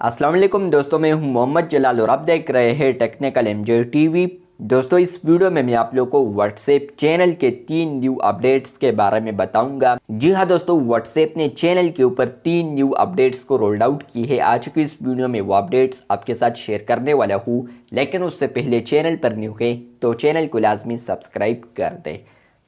अस्सलाम वालेकुम दोस्तों, मैं हूं मोहम्मद जलाल और आप देख रहे हैं टेक्निकल एमजे टीवी। दोस्तों, इस वीडियो में मैं आप लोगों को व्हाट्सएप चैनल के 3 न्यू अपडेट्स के बारे में बताऊंगा। जी हां दोस्तों, व्हाट्सएप ने चैनल के ऊपर 3 न्यू अपडेट्स को रोल्ड आउट की है। आज की इस वीडियो में वो अपडेट्स आपके साथ शेयर करने वाला हूं, लेकिन उससे पहले चैनल पर न्यू है तो चैनल को लाजमी सब्सक्राइब कर दें।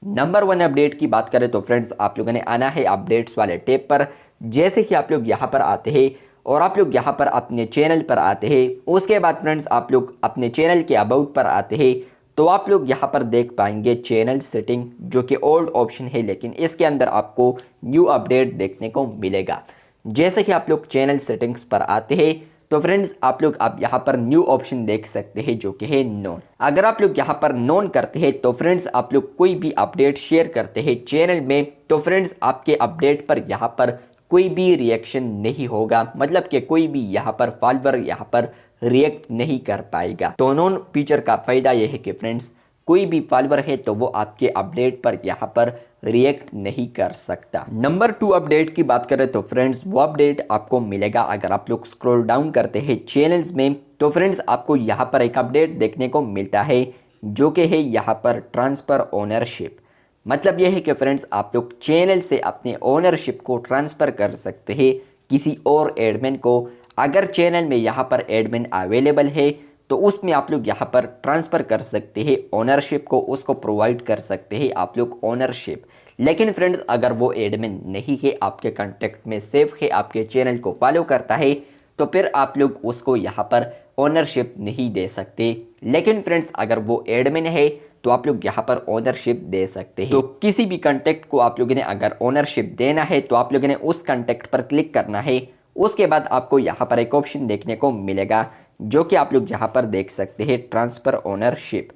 नंबर 1 अपडेट की बात करें तो फ्रेंड्स, आप लोगों ने आना है अपडेट्स वाले टैब पर। जैसे कि आप लोग यहाँ पर आते हैं और आप लोग यहाँ पर अपने चैनल पर आते हैं, उसके बाद फ्रेंड्स आप लोग अपने चैनल के अबाउट पर आते हैं, तो आप लोग यहाँ पर देख पाएंगे चैनल सेटिंग, जो कि ओल्ड ऑप्शन है, लेकिन इसके अंदर आपको न्यू अपडेट देखने को मिलेगा। जैसे कि आप लोग चैनल सेटिंग्स पर आते हैं तो फ्रेंड्स आप लोग अब यहाँ पर न्यू ऑप्शन देख सकते हैं, जो कि है नोन। अगर आप लोग यहाँ पर नोन करते हैं तो फ्रेंड्स आप लोग कोई भी अपडेट शेयर करते हैं चैनल में, तो फ्रेंड्स आपके अपडेट पर यहाँ पर कोई भी रिएक्शन नहीं होगा, मतलब कि कोई भी यहाँ पर फॉलोअर यहाँ पर रिएक्ट नहीं कर पाएगा। तो नोन फीचर का फायदा यह है कि फ्रेंड्स कोई भी फॉलोअर है तो वो आपके अपडेट पर यहाँ पर रिएक्ट नहीं कर सकता। नंबर 2 अपडेट की बात करें तो फ्रेंड्स वो अपडेट आपको मिलेगा अगर आप लोग स्क्रॉल डाउन करते हैं चैनल्स में, तो फ्रेंड्स आपको यहाँ पर एक अपडेट देखने को मिलता है, जो कि है यहाँ पर ट्रांसफर ओनरशिप। मतलब यह है कि फ्रेंड्स आप लोग चैनल से अपने ओनरशिप को ट्रांसफ़र कर सकते हैं किसी और एडमिन को। अगर चैनल में यहाँ पर एडमिन अवेलेबल है तो उसमें आप लोग यहाँ पर ट्रांसफ़र कर सकते हैं ओनरशिप को, उसको प्रोवाइड कर सकते हैं आप लोग ओनरशिप। लेकिन फ्रेंड्स अगर वो एडमिन नहीं है, आपके कॉन्टेक्ट में सेव है, आपके चैनल को फॉलो करता है, तो फिर आप लोग उसको यहाँ पर ओनरशिप नहीं दे सकते। लेकिन फ्रेंड्स अगर वो एडमिन है तो आप लोग यहाँ पर ओनरशिप दे सकते हैं। तो किसी भी कंटेक्ट को आप लोगों ने अगर ओनरशिप देना है तो आप लोगों ने उस कंटेक्ट पर क्लिक करना है। उसके बाद आपको यहाँ पर एक ऑप्शन देखने को मिलेगा, जो कि आप लोग यहाँ पर देख सकते हैं ट्रांसफ़र ओनरशिप।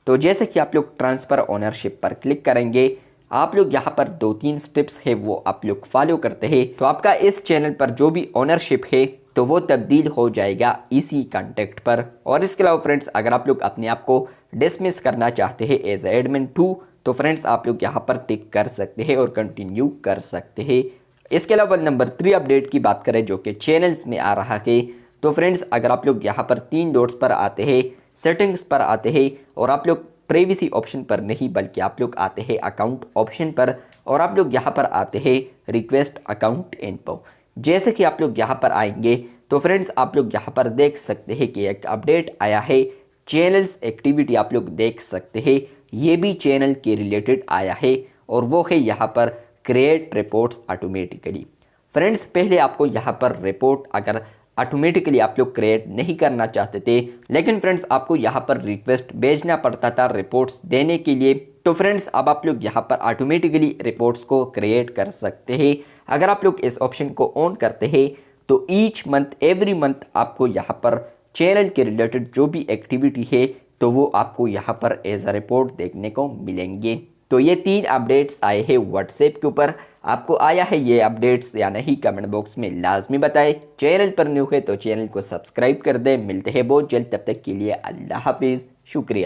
तो जैसे कि आप लोग ट्रांसफ़र ओनरशिप पर क्लिक करेंगे, आप लोग यहाँ पर 2-3 स्टेप्स है वो आप लोग फॉलो करते हैं, तो आपका इस चैनल पर जो भी ओनरशिप है तो वो तब्दील हो जाएगा इसी कॉन्टेक्ट पर। और इसके अलावा फ्रेंड्स अगर आप लोग अपने आप को डिसमिस करना चाहते हैं एज एडमिन 2, तो फ्रेंड्स आप लोग यहाँ पर टिक कर सकते हैं और कंटिन्यू कर सकते हैं। इसके अलावा नंबर 3 अपडेट की बात करें, जो कि चैनल्स में आ रहा है, तो फ्रेंड्स अगर आप लोग यहाँ पर 3 डॉट्स पर आते हैं, सेटिंग्स पर आते हैं, और आप लोग प्राइवेसी ऑप्शन पर नहीं बल्कि आप लोग आते हैं अकाउंट ऑप्शन पर, और आप लोग यहाँ पर आते हैं रिक्वेस्ट अकाउंट इन्फो। जैसे कि आप लोग यहाँ पर आएंगे तो फ्रेंड्स आप लोग यहाँ पर देख सकते हैं कि एक अपडेट आया है, चैनल्स एक्टिविटी आप लोग देख सकते हैं, ये भी चैनल के रिलेटेड आया है, और वो है यहाँ पर क्रिएट रिपोर्ट्स ऑटोमेटिकली। फ्रेंड्स पहले आपको यहाँ पर रिपोर्ट अगर ऑटोमेटिकली आप लोग क्रिएट नहीं करना चाहते थे, लेकिन फ्रेंड्स आपको यहाँ पर रिक्वेस्ट भेजना पड़ता था रिपोर्ट्स देने के लिए, तो फ्रेंड्स अब आप लोग यहाँ पर ऑटोमेटिकली रिपोर्ट्स को क्रिएट कर सकते हैं। अगर आप लोग इस ऑप्शन को ऑन करते हैं तो ईच मंथ एवरी मंथ आपको यहाँ पर चैनल के रिलेटेड जो भी एक्टिविटी है तो वो आपको यहाँ पर एज अ रिपोर्ट देखने को मिलेंगे। तो ये 3 अपडेट्स आए हैं व्हाट्सएप के ऊपर। आपको आया है ये अपडेट्स या नहीं, कमेंट बॉक्स में लाजमी बताएं। चैनल पर न्यू है तो चैनल को सब्सक्राइब कर दें। मिलते हैं बहुत जल्द, तब तक के लिए अल्लाह हाफिज़, शुक्रिया।